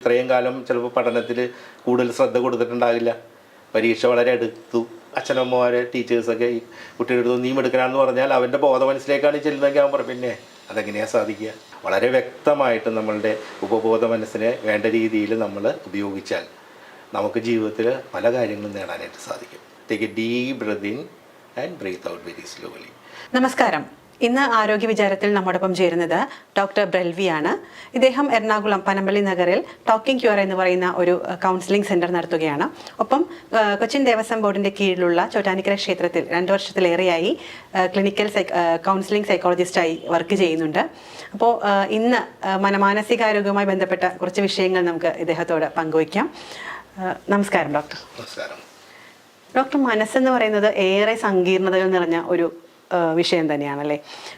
ഇത്രയും കാലം ചിലപ്പോൾ പഠനത്തിൽ കൂടുതൽ ശ്രദ്ധ കൊടുത്തിട്ടുണ്ടാകില്ല. പരീക്ഷ വളരെ അടുത്തു, അച്ഛനമ്മമാർ ടീച്ചേഴ്സൊക്കെ ഈ കുട്ടിയുടെ അടുത്ത് നീ എടുക്കണമെന്ന് പറഞ്ഞാൽ അവൻ്റെ ബോധ മനസ്സിലേക്കാണ് ചെല്ലുന്നതെങ്കിൽ അവൻ പറയും പിന്നെ അതെങ്ങനെയാണ് സാധിക്കുക. വളരെ വ്യക്തമായിട്ട് നമ്മളുടെ ഉപബോധ മനസ്സിനെ വേണ്ട രീതിയിൽ നമ്മൾ ഉപയോഗിച്ചാൽ നമുക്ക് ജീവിതത്തിൽ പല കാര്യങ്ങളും നേടാനായിട്ട് സാധിക്കും. Take a deep breath in and breathe out very slowly. നമസ്കാരം. ഇന്ന് ആരോഗ്യ വിചാരത്തിൽ നമ്മോടൊപ്പം ചേരുന്നത് ഡോക്ടർ ബ്രെൽവിയാണ്. ഇദ്ദേഹം എറണാകുളം പനമ്പള്ളി നഗറിൽ ടോക്കിംഗ് ക്യൂർ എന്ന് പറയുന്ന ഒരു കൗൺസിലിംഗ് സെന്റർ നടത്തുകയാണ്. ഒപ്പം കൊച്ചിൻ ദേവസ്വം ബോർഡിന്റെ കീഴിലുള്ള ചോറ്റാനിക്കര ക്ഷേത്രത്തിൽ 2 വർഷത്തിലേറെയായി ക്ലിനിക്കൽ കൗൺസിലിംഗ് സൈക്കോളജിസ്റ്റായി വർക്ക് ചെയ്യുന്നുണ്ട്. അപ്പോൾ ഇന്ന് മാനസികാരോഗ്യവുമായി ബന്ധപ്പെട്ട കുറച്ച് വിഷയങ്ങൾ നമുക്ക് ഇദ്ദേഹത്തോട് പങ്കുവയ്ക്കാം. നമസ്കാരം ഡോക്ടർ. നമസ്കാരം ഡോക്ടർ. മനസ്സെന്ന് പറയുന്നത് ഏറെ സങ്കീർണതകൾ നിറഞ്ഞ ഒരു വിഷയം തന്നെയാണല്ലേ.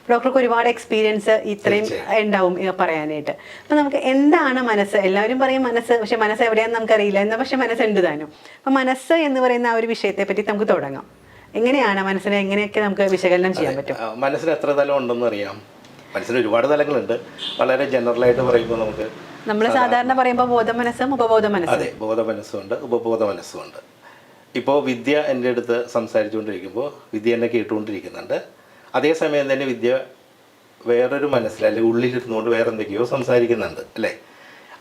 ഡോക്ടർക്ക് ഒരുപാട് എക്സ്പീരിയൻസ് ഇത്രയും ഉണ്ടാവും പറയാനായിട്ട്. അപ്പം നമുക്ക് എന്താണ് മനസ്സ്? എല്ലാവരും പറയും മനസ്സ്, പക്ഷെ മനസ്സ് എവിടെയാണെന്ന് നമുക്കറിയില്ല. എന്നാൽ പക്ഷെ മനസ്സുണ്ട് താനും. അപ്പം മനസ്സ് എന്ന് പറയുന്ന ആ ഒരു വിഷയത്തെ പറ്റി നമുക്ക് തുടങ്ങാം. എങ്ങനെയാണ് മനസ്സിനെ എങ്ങനെയൊക്കെ നമുക്ക് വിശകലനം ചെയ്യാൻ പറ്റും? മനസ്സിന് എത്ര തലം ഉണ്ടെന്ന് അറിയാം. മനസ്സിന് ഒരുപാട് തലങ്ങളുണ്ട്. വളരെ ജനറലായിട്ട് പറയുമ്പോൾ നമ്മൾ സാധാരണ പറയുമ്പോൾ ബോധ മനസ്സും ഉപബോധ മനസ്സും. അതെ, ബോധ മനസ്സുണ്ട്, ഉപബോധ മനസ്സുമുണ്ട്. ഇപ്പോൾ വിദ്യ എൻ്റെ അടുത്ത് സംസാരിച്ചുകൊണ്ടിരിക്കുമ്പോൾ വിദ്യ എന്നെ കേട്ടുകൊണ്ടിരിക്കുന്നുണ്ട്. അതേസമയം തന്നെ വിദ്യ വേറൊരു മനസ്സിൽ അല്ലെങ്കിൽ ഉള്ളിലിരുന്നുകൊണ്ട് വേറെ എന്തൊക്കെയോ സംസാരിക്കുന്നുണ്ട് അല്ലേ.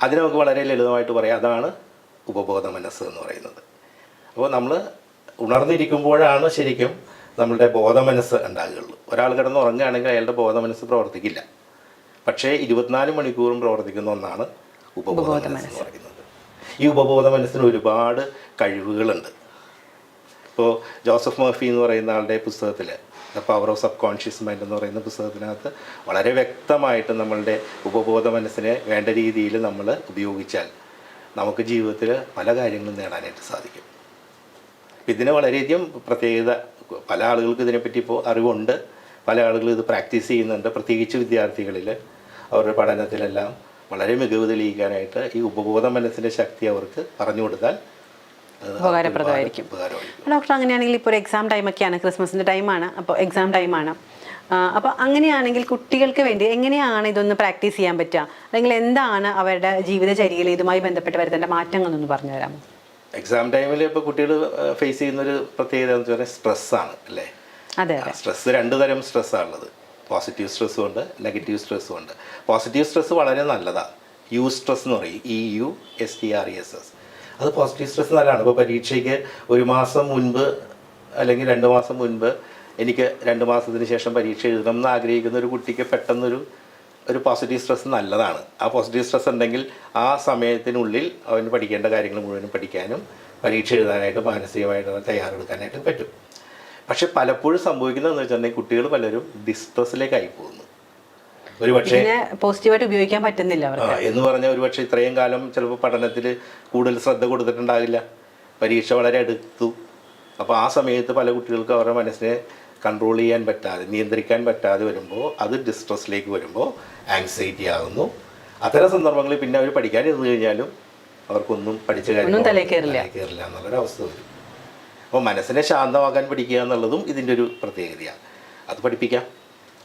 അതിനെ നമുക്ക് വളരെ ലളിതമായിട്ട് പറയാം, അതാണ് ഉപബോധ മനസ്സ് എന്ന് പറയുന്നത്. അപ്പോൾ നമ്മൾ ഉണർന്നിരിക്കുമ്പോഴാണ് ശരിക്കും നമ്മളുടെ ബോധ മനസ്സ് ഉണ്ടാകുകയുള്ളൂ. ഒരാൾ കിടന്ന് ഉറങ്ങുകയാണെങ്കിൽ അയാളുടെ ബോധ മനസ്സ് പ്രവർത്തിക്കില്ല. പക്ഷേ 24 മണിക്കൂറും പ്രവർത്തിക്കുന്ന ഒന്നാണ് ഉപബോധ മനസ്സ് എന്ന് പറയുന്നത്. ഈ ഉപബോധ മനസ്സിന് ഒരുപാട് കഴിവുകളുണ്ട്. ഇപ്പോൾ ജോസഫ് മർഫി എന്ന് പറയുന്ന ആളുടെ പുസ്തകത്തിൽ the power of sub conscious mind എന്ന് പറയുന്ന പുസ്തകത്തിനകത്ത് വളരെ വ്യക്തമായിട്ട് നമ്മളുടെ ഉപബോധ മനസ്സിനെ വേണ്ട രീതിയിൽ നമ്മൾ ഉപയോഗിച്ചാൽ നമുക്ക് ജീവിതത്തിൽ പല കാര്യങ്ങളും നേടാനായിട്ട് സാധിക്കും. ഇതിന് വളരെയധികം പ്രത്യേകത, പല ആളുകൾക്ക് ഇതിനെപ്പറ്റി ഇപ്പോൾ അറിവുണ്ട്, പല ആളുകളും ഇത് പ്രാക്ടീസ് ചെയ്യുന്നുണ്ട്. പ്രത്യേകിച്ച് വിദ്യാർത്ഥികളിൽ അവരുടെ പഠനത്തിലെല്ലാം വളരെ മികവ് തെളിയിക്കാനായിട്ട് ഈ ഉപബോധ മനസ്സിൻ്റെ ശക്തി അവർക്ക് പറഞ്ഞു കൊടുത്താൽ ഉപകാരപ്രദമായിരിക്കും. ഡോക്ടർ, അങ്ങനെയാണെങ്കിൽ ഇപ്പോൾ ഒരു എക്സാം ടൈമൊക്കെയാണ്, ക്രിസ്മസിൻ്റെ ടൈമാണ്, അപ്പോൾ എക്സാം ടൈമാണ്. അപ്പോൾ അങ്ങനെയാണെങ്കിൽ കുട്ടികൾക്ക് വേണ്ടി എങ്ങനെയാണ് ഇതൊന്ന് പ്രാക്ടീസ് ചെയ്യാൻ പറ്റുക? അല്ലെങ്കിൽ എന്താണ് അവരുടെ ജീവിതചര്യയിൽ ഇതുമായി ബന്ധപ്പെട്ട് വരുത്തേണ്ട മാറ്റങ്ങളൊന്ന് പറഞ്ഞു തരാമോ? എക്സാം ടൈമിൽ ഇപ്പോൾ കുട്ടികൾ ഫേസ് ചെയ്യുന്നൊരു പ്രത്യേകത എന്ന് പറഞ്ഞാൽ സ്ട്രെസ്സാണ് അല്ലേ. അതെ, സ്ട്രെസ്സ് 2 തരം സ്ട്രെസ്സാണ് ഉള്ളത്. പോസിറ്റീവ് സ്ട്രെസ്സും ഉണ്ട്, നെഗറ്റീവ് സ്ട്രെസ്സും ഉണ്ട്. പോസിറ്റീവ് സ്ട്രെസ്സ് വളരെ നല്ലതാണ്. സ്ട്രെസ് എന്ന് പറയും, EUSTRESS. അത് പോസിറ്റീവ് സ്ട്രെസ് നല്ലതാണ്. ഇപ്പോൾ പരീക്ഷയ്ക്ക് 1 മാസം മുൻപ് അല്ലെങ്കിൽ 2 മാസം മുൻപ് എനിക്ക് 2 മാസത്തിന് ശേഷം പരീക്ഷ എഴുതണം എന്ന് ആഗ്രഹിക്കുന്ന ഒരു കുട്ടിക്ക് പെട്ടെന്നൊരു പോസിറ്റീവ് സ്ട്രെസ് നല്ലതാണ്. ആ പോസിറ്റീവ് സ്ട്രെസ് ഉണ്ടെങ്കിൽ ആ സമയത്തിനുള്ളിൽ അവന് പഠിക്കേണ്ട കാര്യങ്ങൾ മുഴുവനും പഠിക്കാനും പരീക്ഷ എഴുതാനായിട്ട് മാനസികമായിട്ട് തയ്യാറെടുക്കാനായിട്ട് പറ്റും. പക്ഷെ പലപ്പോഴും സംഭവിക്കുന്നതെന്ന് വെച്ചിട്ടുണ്ടെങ്കിൽ കുട്ടികൾ പലരും ഡിസ്ട്രെസ്സിലേക്കായി പോകുന്നു. ഒരുപക്ഷെ പോസിറ്റീവായിട്ട് ഉപയോഗിക്കാൻ പറ്റുന്നില്ല എന്ന് പറഞ്ഞാൽ ഒരുപക്ഷെ ഇത്രയും കാലം ചിലപ്പോൾ പഠനത്തിൽ കൂടുതൽ ശ്രദ്ധ കൊടുത്തിട്ടുണ്ടാകില്ല. പരീക്ഷ വളരെ അടുത്തു. അപ്പോൾ ആ സമയത്ത് പല കുട്ടികൾക്ക് അവരുടെ മനസ്സിനെ കൺട്രോൾ ചെയ്യാൻ പറ്റാതെ, നിയന്ത്രിക്കാൻ പറ്റാതെ വരുമ്പോൾ അത് ഡിസ്ട്രെസ്സിലേക്ക് വരുമ്പോൾ ആങ്സൈറ്റി ആകുന്നു. അത്തരം സന്ദർഭങ്ങളിൽ പിന്നെ അവർ പഠിക്കാൻ ഇരുന്ന് കഴിഞ്ഞാലും അവർക്കൊന്നും പഠിച്ച കാര്യം കയറില്ല എന്നുള്ളൊരവസ്ഥ വരും. അപ്പോൾ മനസ്സിനെ ശാന്തമാക്കാൻ പഠിക്കുക എന്നുള്ളതും ഇതിൻ്റെ ഒരു പ്രത്യേകതയാണ്. അത് പഠിപ്പിക്കാം.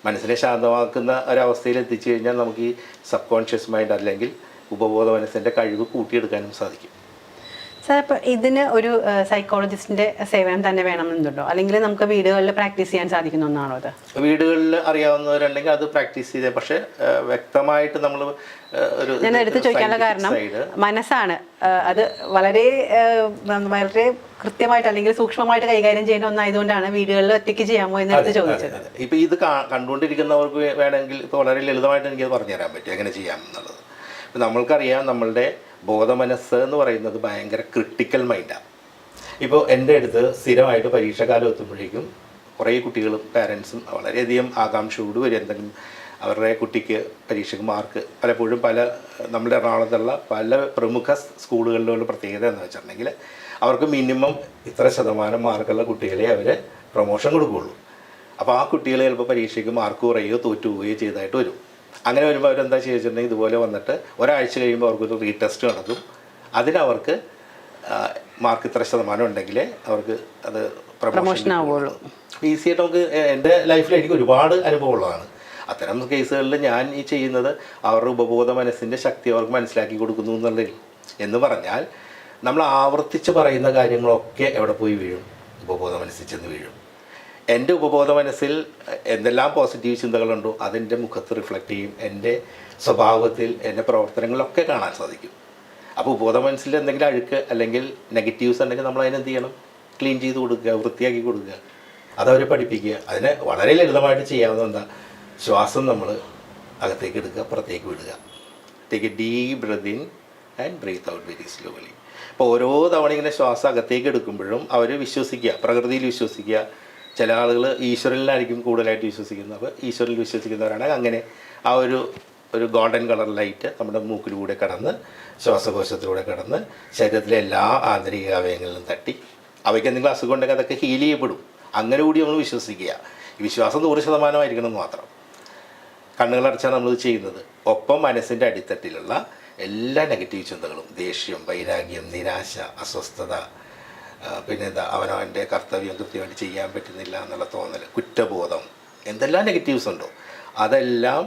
മനസ്സിനെ ശാന്തമാക്കുന്ന ഒരവസ്ഥയിൽ എത്തിച്ചു കഴിഞ്ഞാൽ നമുക്ക് ഈ സബ് കോൺഷ്യസ് മൈൻഡ് അല്ലെങ്കിൽ ഉപബോധ മനസ്സിൻ്റെ കഴിവ് കൂട്ടിയെടുക്കാനും സാധിക്കും. സാർ, ഇപ്പോൾ ഇതിന് ഒരു സൈക്കോളജിസ്റ്റിൻ്റെ സേവനം തന്നെ വേണമെന്നുണ്ടോ, അല്ലെങ്കിൽ നമുക്ക് വീടുകളിൽ പ്രാക്ടീസ് ചെയ്യാൻ സാധിക്കുന്ന ഒന്നാണോ അത്? വീടുകളിൽ അറിയാവുന്നവരുണ്ടെങ്കിൽ അത് പ്രാക്ടീസ് ചെയ്തേ. പക്ഷേ വ്യക്തമായിട്ട് നമ്മൾ ഞാൻ എടുത്ത് ചോദിക്കാനുള്ള കാരണം മനസ്സാണ്. അത് വളരെ വളരെ കൃത്യമായിട്ട് അല്ലെങ്കിൽ സൂക്ഷ്മമായിട്ട് കൈകാര്യം ചെയ്യുന്ന ഒന്നായതുകൊണ്ടാണ് വീടുകളിൽ ഒറ്റയ്ക്ക് ചെയ്യാമോ എന്ന് എടുത്ത് ചോദിച്ചത്. ഇപ്പം ഇത് കണ്ടുകൊണ്ടിരിക്കുന്നവർക്ക് വേണമെങ്കിൽ ഇപ്പോൾ വളരെ ലളിതമായിട്ട് എനിക്കത് പറഞ്ഞുതരാൻ പറ്റും എങ്ങനെ ചെയ്യാമെന്നുള്ളത്. ഇപ്പം നമ്മൾക്കറിയാം നമ്മളുടെ ബോധമനസ്സ് എന്ന് പറയുന്നത് ഭയങ്കര ക്രിട്ടിക്കൽ മൈൻഡാണ്. ഇപ്പോൾ എൻ്റെ അടുത്ത് സ്ഥിരമായിട്ട് പരീക്ഷാകാലം എത്തുമ്പോഴേക്കും കുറേ കുട്ടികളും പാരൻസും വളരെയധികം ആകാംക്ഷയോട് വരും. എന്തെങ്കിലും അവരുടെ കുട്ടിക്ക് പരീക്ഷയ്ക്ക് മാർക്ക് പലപ്പോഴും നമ്മുടെ എറണാകുളത്തുള്ള പല പ്രമുഖ സ്കൂളുകളിലുള്ള പ്രത്യേകത എന്ന് വെച്ചിട്ടുണ്ടെങ്കിൽ അവർക്ക് മിനിമം ഇത്ര ശതമാനം മാർക്കുള്ള കുട്ടികളെ അവർ പ്രൊമോഷൻ കൊടുക്കുകയുള്ളൂ. അപ്പോൾ ആ കുട്ടികൾ ചിലപ്പോൾ പരീക്ഷയ്ക്ക് മാർക്ക് കുറയുകയോ തോറ്റുപോവുകയോ ചെയ്തതായിട്ട് വരും. അങ്ങനെ വരുമ്പോൾ അവരെന്താ ചെയ്തിട്ടുണ്ടെങ്കിൽ ഇതുപോലെ വന്നിട്ട് ഒരാഴ്ച കഴിയുമ്പോൾ അവർക്കൊരു റീടെസ്റ്റ് നടത്തും. അതിനവർക്ക് മാർക്ക് ഇത്ര ശതമാനം ഉണ്ടെങ്കിൽ അവർക്ക് അത് പ്രൊമോഷൻ ആവുകയുള്ളൂ. ഈസിയായിട്ട് നമുക്ക് എൻ്റെ ലൈഫിൽ എനിക്ക് ഒരുപാട് അനുഭവമുള്ളതാണ്. അത്തരം കേസുകളിൽ ഞാൻ ഈ ചെയ്യുന്നത് അവരുടെ ഉപബോധ മനസ്സിൻ്റെ ശക്തി അവർക്ക് മനസ്സിലാക്കി കൊടുക്കുന്നു എന്നുള്ളതിൽ എന്ന് പറഞ്ഞാൽ നമ്മൾ ആവർത്തിച്ച് പറയുന്ന കാര്യങ്ങളൊക്കെ എവിടെ പോയി വീഴും? ഉപബോധ മനസ്സിൽ ചെന്ന് വീഴും. എൻ്റെ ഉപബോധ മനസ്സിൽ എന്തെല്ലാം പോസിറ്റീവ് ചിന്തകളുണ്ടോ അതെൻ്റെ മുഖത്ത് റിഫ്ലക്റ്റ് ചെയ്യും, എൻ്റെ സ്വഭാവത്തിൽ, എൻ്റെ പ്രവർത്തനങ്ങളിലൊക്കെ കാണാൻ സാധിക്കും. അപ്പോൾ ഉപബോധ മനസ്സിൽ എന്തെങ്കിലും അഴുക്ക് അല്ലെങ്കിൽ നെഗറ്റീവ്സ് ഉണ്ടെങ്കിൽ നമ്മൾ അതിനെന്ത് ചെയ്യണം? ക്ലീൻ ചെയ്ത് കൊടുക്കുക, വൃത്തിയാക്കി കൊടുക്കുക, അതവരെ പഠിപ്പിക്കുക. അതിന് വളരെ ലളിതമായിട്ട് ചെയ്യാവുന്ന എന്താ? ശ്വാസം നമ്മൾ അകത്തേക്ക് എടുക്കുക, പുറത്തേക്ക് വിടുക. Take a deep breath in and breathe out very slowly. അപ്പോൾ ഓരോ തവണ ഇങ്ങനെ ശ്വാസം അകത്തേക്ക് എടുക്കുമ്പോഴും അവർ വിശ്വസിക്കുക, പ്രകൃതിയിൽ വിശ്വസിക്കുക. ചില ആളുകൾ ഈശ്വരനിലായിരിക്കും കൂടുതലായിട്ട് വിശ്വസിക്കുന്നത്. അപ്പോൾ ഈശ്വരനിൽ വിശ്വസിക്കുന്നവരാണ് അങ്ങനെ ആ ഒരു ഗോൾഡൻ കളർ ലൈറ്റ് നമ്മുടെ മൂക്കിലൂടെ കടന്ന് ശ്വാസകോശത്തിലൂടെ കടന്ന് ശരീരത്തിലെ എല്ലാ ആന്തരിക അവയവങ്ങളിലും തട്ടി അവയ്ക്ക് എന്തെങ്കിലും അസുഖം ഉണ്ടെങ്കിൽ അതൊക്കെ ഹീൽ ചെയ്യപ്പെടും. അങ്ങനെ കൂടി നമ്മൾ വിശ്വസിക്കുക. ഈ വിശ്വാസം 100% എന്ന് മാത്രം. കണ്ണുകളടച്ചാണ് നമ്മളിത് ചെയ്യുന്നത്. ഒപ്പം മനസ്സിൻ്റെ അടിത്തട്ടിലുള്ള എല്ലാ നെഗറ്റീവ് ചിന്തകളും, ദേഷ്യം, വൈരാഗ്യം, നിരാശ, അസ്വസ്ഥത, പിന്നെ എന്താ അവനവൻ്റെ കർത്തവ്യം കൃത്യമായിട്ട് ചെയ്യാൻ പറ്റുന്നില്ല എന്നുള്ള തോന്നൽ, കുറ്റബോധം, എന്തെല്ലാം നെഗറ്റീവ്സ് ഉണ്ടോ അതെല്ലാം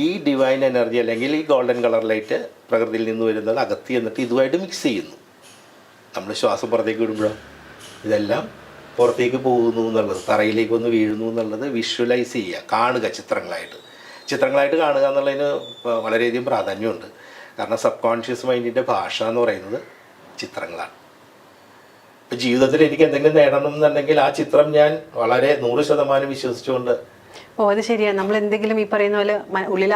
ഈ ഡിവൈൻ എനർജി അല്ലെങ്കിൽ ഈ ഗോൾഡൻ കളർ ലൈറ്റ് പ്രകൃതിയിൽ നിന്ന് വരുന്നത് അകത്തി എന്നിട്ട് ഇതുമായിട്ട് മിക്സ് ചെയ്യുന്നു. നമ്മൾ ശ്വാസം പുറത്തേക്ക് വിടുമ്പോഴോ ഇതെല്ലാം പുറത്തേക്ക് പോകുന്നു എന്നുള്ളത്, തറയിലേക്ക് ഒന്ന് വീഴുന്നു എന്നുള്ളത് വിഷ്വലൈസ് ചെയ്യുക, കാണുക, ചിത്രങ്ങളായിട്ട് കാണുക എന്നുള്ളതിന് വളരെയധികം പ്രാധാന്യമുണ്ട്. കാരണം സബ് കോൺഷ്യസ് മൈൻഡിൻ്റെ ഭാഷ എന്ന് പറയുന്നത് ചിത്രങ്ങളാണ്. ഇപ്പോൾ ജീവിതത്തിൽ എനിക്ക് എന്തെങ്കിലും നേടണം എന്നുണ്ടെങ്കിൽ ആ ചിത്രം ഞാൻ വളരെ 100% വിശ്വസിച്ചുകൊണ്ട്. അത് ശരിയാണ്. നമ്മൾ എന്തെങ്കിലും ഈ പറയുന്ന പോലെ ഉള്ളിൽ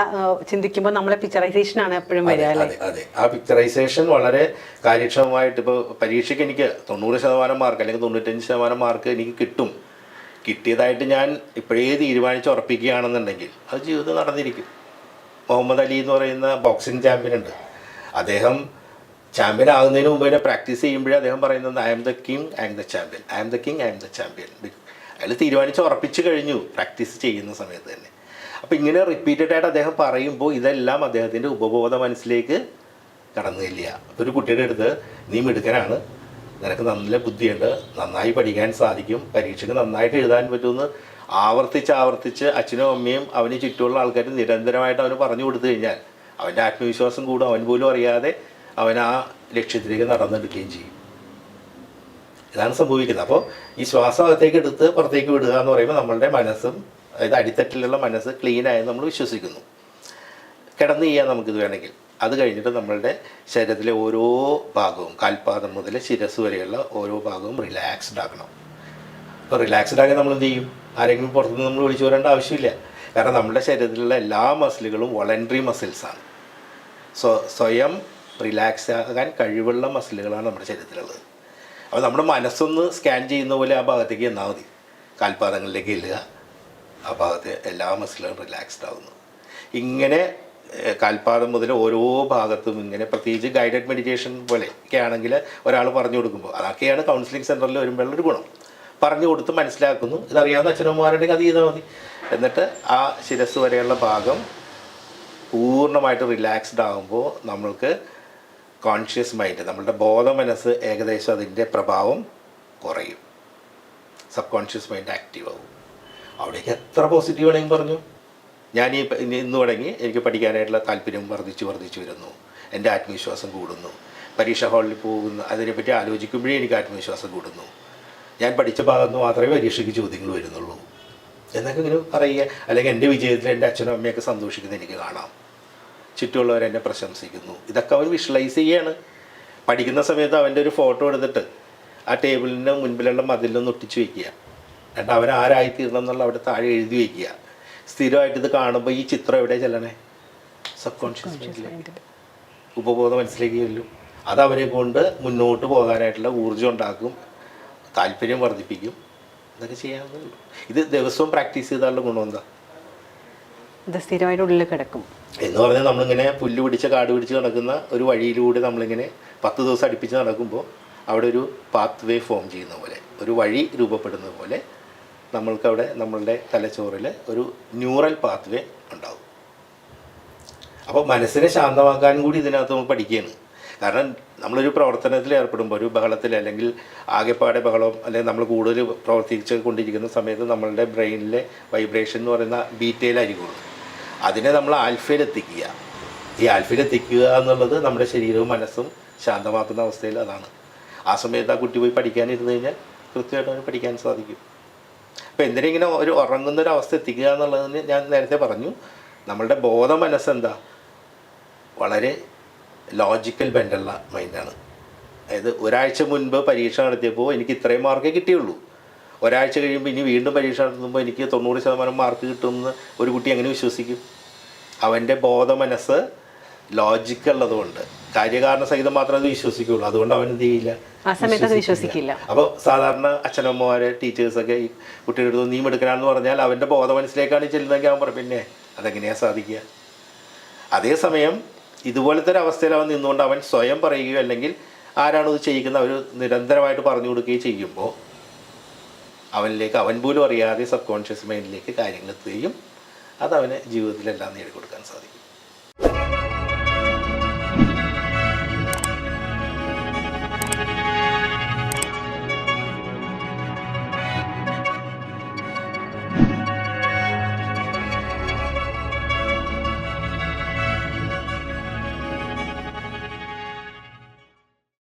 ചിന്തിക്കുമ്പോൾ നമ്മളെ പിക്ചറൈസേഷനാണ് എപ്പോഴും വരിക. അതെ, ആ പിക്ചറൈസേഷൻ വളരെ കാര്യക്ഷമമായിട്ട് ഇപ്പോൾ പരീക്ഷയ്ക്ക് എനിക്ക് 90% മാർക്ക് അല്ലെങ്കിൽ 95% മാർക്ക് എനിക്ക് കിട്ടിയതായിട്ട് ഞാൻ ഇപ്പോഴേ തീരുമാനിച്ച് ഉറപ്പിക്കുകയാണെന്നുണ്ടെങ്കിൽ അത് ജീവിതം നടന്നിരിക്കും. മുഹമ്മദ് അലി എന്ന് പറയുന്ന ബോക്സിംഗ് ചാമ്പ്യൻ ഉണ്ട്. അദ്ദേഹം ചാമ്പ്യൻ ആകുന്നതിന് മുമ്പ് തന്നെ പ്രാക്ടീസ് ചെയ്യുമ്പോഴേ അദ്ദേഹം പറയുന്നത് I M the king, I M the champion, I M the king, I M the champion. അയാൾ തീരുമാനിച്ച് ഉറപ്പിച്ച് കഴിഞ്ഞു പ്രാക്ടീസ് ചെയ്യുന്ന സമയത്ത് തന്നെ. അപ്പോൾ ഇങ്ങനെ റിപ്പീറ്റഡ് ആയിട്ട് അദ്ദേഹം പറയുമ്പോൾ ഇതെല്ലാം അദ്ദേഹത്തിൻ്റെ ഉപബോധ മനസ്സിലേക്ക് കടന്നില്ല. അപ്പോൾ ഒരു കുട്ടിയുടെ അടുത്ത് നീ മിടുക്കനാണ്, നിനക്ക് നല്ല ബുദ്ധിയുണ്ട്, നന്നായി പഠിക്കാൻ സാധിക്കും, പരീക്ഷയ്ക്ക് നന്നായിട്ട് എഴുതാൻ പറ്റുമെന്ന് ആവർത്തിച്ച് അച്ഛനും അമ്മയും അവന് ചുറ്റുമുള്ള ആൾക്കാർ നിരന്തരമായിട്ട് അവന് പറഞ്ഞു കൊടുത്തു കഴിഞ്ഞാൽ അവൻ്റെ ആത്മവിശ്വാസം കൂടും. അവൻ പോലും അറിയാതെ അവൻ ആ ലക്ഷ്യത്തിലേക്ക് നടന്നെടുക്കുകയും ചെയ്യും. ഇതാണ് സംഭവിക്കുന്നത്. അപ്പോൾ ഈ ശ്വാസം അകത്തേക്ക് എടുത്ത് പുറത്തേക്ക് വിടുക എന്ന് പറയുമ്പോൾ നമ്മളുടെ മനസ്സും, അതായത് അടിത്തട്ടിലുള്ള മനസ്സ് ക്ലീനായി നമ്മൾ വിശ്വസിക്കുന്നു. കിടന്ന് ചെയ്യാൻ നമുക്കിത് വേണമെങ്കിൽ. അത് കഴിഞ്ഞിട്ട് നമ്മളുടെ ശരീരത്തിലെ ഓരോ ഭാഗവും, കാൽപാദം മുതൽ ശിരസ് വരെയുള്ള ഓരോ ഭാഗവും റിലാക്സ്ഡ് ആക്കണം. അപ്പോൾ റിലാക്സ്ഡ് ആക്കി നമ്മൾ എന്ത് ചെയ്യും? ആരെങ്കിലും പുറത്തുനിന്ന് നമ്മൾ വിളിച്ചു വരേണ്ട ആവശ്യമില്ല. കാരണം നമ്മുടെ ശരീരത്തിലുള്ള എല്ലാ മസിലുകളും വോളണ്ടറി മസിൽസാണ്. സ്വയം റിലാക്സ് ആകാൻ കഴിവുള്ള മസിലുകളാണ് നമ്മുടെ ശരീരത്തിലുള്ളത്. അപ്പോൾ നമ്മുടെ മനസ്സൊന്ന് സ്കാൻ ചെയ്യുന്ന പോലെ ആ ഭാഗത്തേക്ക് എന്നാൽ മതി. കാൽപാദങ്ങളിലേക്ക് ചെല്ലുക, ആ ഭാഗത്ത് എല്ലാ മസിലുകളും റിലാക്സ്ഡ് ആകുന്നു. ഇങ്ങനെ കാൽപാദം മുതൽ ഓരോ ഭാഗത്തും ഇങ്ങനെ, പ്രത്യേകിച്ച് ഗൈഡഡ് മെഡിറ്റേഷൻ പോലെ ഒക്കെ ആണെങ്കിൽ ഒരാൾ പറഞ്ഞു കൊടുക്കുമ്പോൾ, അതൊക്കെയാണ് കൗൺസിലിംഗ് സെൻറ്ററിൽ വരുമ്പോഴുള്ളൊരു ഗുണം. പറഞ്ഞു കൊടുത്ത് മനസ്സിലാക്കുന്നു. ഇതറിയാവുന്ന അച്ഛനമ്മമാരുണ്ടെങ്കിൽ അത് ചെയ്താൽ മതി. എന്നിട്ട് ആ ശിരസ് വരെയുള്ള ഭാഗം പൂർണ്ണമായിട്ട് റിലാക്സ്ഡ് ആകുമ്പോൾ നമ്മൾക്ക് കോൺഷ്യസ് മൈൻഡ്, നമ്മളുടെ ബോധ മനസ്സ് ഏകദേശം അതിൻ്റെ പ്രഭാവം കുറയും. സബ് കോൺഷ്യസ് മൈൻഡ് ആക്റ്റീവ് ആകും. അവിടേക്ക് എത്ര പോസിറ്റീവ് ആണെങ്കിൽ പറഞ്ഞു. ഞാൻ ഇന്ന് തുടങ്ങി എനിക്ക് പഠിക്കാനായിട്ടുള്ള താല്പര്യം വർദ്ധിച്ചു വരുന്നു. എൻ്റെ ആത്മവിശ്വാസം കൂടുന്നു. പരീക്ഷാ ഹാളിൽ പോകുന്ന അതിനെപ്പറ്റി ആലോചിക്കുമ്പോഴേ എനിക്ക് ആത്മവിശ്വാസം കൂടുന്നു. ഞാൻ പഠിച്ച ഭാഗത്ത് മാത്രമേ പരീക്ഷയ്ക്ക് ചോദ്യങ്ങൾ വരുന്നുള്ളൂ എന്നൊക്കെ ഇങ്ങനെ പറയുക. അല്ലെങ്കിൽ എൻ്റെ വിജയത്തിൽ എൻ്റെ അച്ഛനും അമ്മയൊക്കെ സന്തോഷിക്കുന്നത് എനിക്ക് കാണാം. ചുറ്റുമുള്ളവരെന്നെ പ്രശംസിക്കുന്നു. ഇതൊക്കെ അവൻ വിഷ്വലൈസ് ചെയ്യാണ്. പഠിക്കുന്ന സമയത്ത് അവൻ്റെ ഒരു ഫോട്ടോ എടുത്തിട്ട് ആ ടേബിളിൻ്റെ മുൻപിലുള്ള മതിലൊന്ന് ഒട്ടിച്ച് വയ്ക്കുക. എന്നിട്ട് അവൻ ആരായിത്തീരണം എന്നുള്ള അവിടെ താഴെ എഴുതി വയ്ക്കുക. സ്ഥിരമായിട്ട് ഇത് കാണുമ്പോൾ ഈ ചിത്രം എവിടെ ചെല്ലണേ? സബ് കോൺഷ്യസ് മൈൻഡിലേക്ക്, ഉപബോധ മനസ്സിലേക്ക് ചെല്ലും. അത് അവരെ കൊണ്ട് മുന്നോട്ട് പോകാനായിട്ടുള്ള ഊർജ്ജം ഉണ്ടാക്കും, താല്പര്യം വർദ്ധിപ്പിക്കും. ഇതൊക്കെ ചെയ്യാവുന്നേ ഉള്ളൂ. ഇത് ദിവസവും പ്രാക്ടീസ് ചെയ്താലുള്ള ഗുണം എന്താ? ഇത് സ്ഥിരമായിട്ട് ഉള്ളിൽ കിടക്കും എന്ന് പറഞ്ഞാൽ നമ്മളിങ്ങനെ പുല്ല് പിടിച്ച് കാട് പിടിച്ച് നടക്കുന്ന ഒരു വഴിയിലൂടെ നമ്മളിങ്ങനെ 10 ദിവസം അടുപ്പിച്ച് നടക്കുമ്പോൾ അവിടെ ഒരു പാത്ത് വേ ഫോം ചെയ്യുന്ന പോലെ, ഒരു വഴി രൂപപ്പെടുന്നത് പോലെ നമ്മൾക്കവിടെ നമ്മളുടെ തലച്ചോറിൽ ഒരു ന്യൂറൽ പാത്ത് വേ ഉണ്ടാവും. അപ്പോൾ മനസ്സിനെ ശാന്തമാക്കാൻ കൂടി ഇതിനകത്ത് നമ്മൾ പഠിക്കുകയാണ്. കാരണം നമ്മളൊരു പ്രവർത്തനത്തിൽ ഏർപ്പെടുമ്പോൾ, ഒരു ബഹളത്തിൽ അല്ലെങ്കിൽ ആകെപ്പാടെ ബഹളം, അല്ലെങ്കിൽ നമ്മൾ കൂടുതൽ പ്രവർത്തിച്ച് കൊണ്ടിരിക്കുന്ന സമയത്ത് നമ്മളുടെ ബ്രെയിനിലെ വൈബ്രേഷൻ എന്ന് പറയുന്ന ബീറ്റയിലായിരിക്കുള്ളൂ. അതിനെ നമ്മൾ ആൽഫയിലെത്തിക്കുക. ഈ ആൽഫയിലെത്തിക്കുക എന്നുള്ളത് നമ്മുടെ ശരീരവും മനസ്സും ശാന്തമാക്കുന്ന അവസ്ഥയിൽ അതാണ്. ആ സമയത്ത് ആ കുട്ടി പോയി പഠിക്കാനിരുന്ന് കഴിഞ്ഞാൽ കൃത്യമായിട്ട് അവന് പഠിക്കാൻ സാധിക്കും. അപ്പോൾ എന്തിനാ ഇങ്ങനെ ഒരു ഉറങ്ങുന്നൊരവസ്ഥ എത്തിക്കുക എന്നുള്ളതിന് ഞാൻ നേരത്തെ പറഞ്ഞു, നമ്മളുടെ ബോധ മനസ്സെന്താ വളരെ ലോജിക്കൽ ബെൻഡുള്ള മൈൻഡാണ്. അതായത് ഒരാഴ്ച മുൻപ് പരീക്ഷ നടത്തിയപ്പോൾ എനിക്ക് ഇത്രയും മാർക്കേ കിട്ടിയുള്ളൂ, ഒരാഴ്ച കഴിയുമ്പോൾ ഇനി വീണ്ടും പരീക്ഷ നടത്തുമ്പോൾ എനിക്ക് 90% മാർക്ക് കിട്ടുമെന്ന് ഒരു കുട്ടി എങ്ങനെ വിശ്വസിക്കും? അവൻ്റെ ബോധ മനസ്സ് ലോജിക്കുള്ളതുകൊണ്ട് കാര്യകാരണ സഹിതം മാത്രമേ അത് വിശ്വസിക്കുകയുള്ളൂ. അതുകൊണ്ട് അവൻ എന്ത് ചെയ്യില്ല, ആ സമയത്ത് അത് വിശ്വസിക്കില്ല. അപ്പോൾ സാധാരണ അച്ഛനമ്മമാരെ ടീച്ചേഴ്സൊക്കെ ഈ കുട്ടിയുടെ അടുത്ത് നീ എടുക്കണമെന്ന് പറഞ്ഞാൽ അവൻ്റെ ബോധ മനസ്സിലേക്കാണ് ചെല്ലുന്നതെങ്കിൽ അവൻ പറയും പിന്നെ അതെങ്ങനെയാണ് സാധിക്കുക? അതേസമയം ഇതുപോലത്തെ ഒരു അവസ്ഥയിൽ അവൻ നിന്നുകൊണ്ട് അവൻ സ്വയം പറയുകയോ അല്ലെങ്കിൽ ആരാണ് ഇത് ചെയ്യിക്കുന്ന അവർ നിരന്തരമായിട്ട് പറഞ്ഞു കൊടുക്കുകയും ചെയ്യുമ്പോൾ അവനിലേക്ക് അവൻ പോലും അറിയാതെ സബ് കോൺഷ്യസ് മൈൻഡിലേക്ക് കാര്യങ്ങൾ എത്തുകയും അതവന് ജീവിതത്തിലെല്ലാം നേടിക്കൊടുക്കാൻ സാധിക്കും.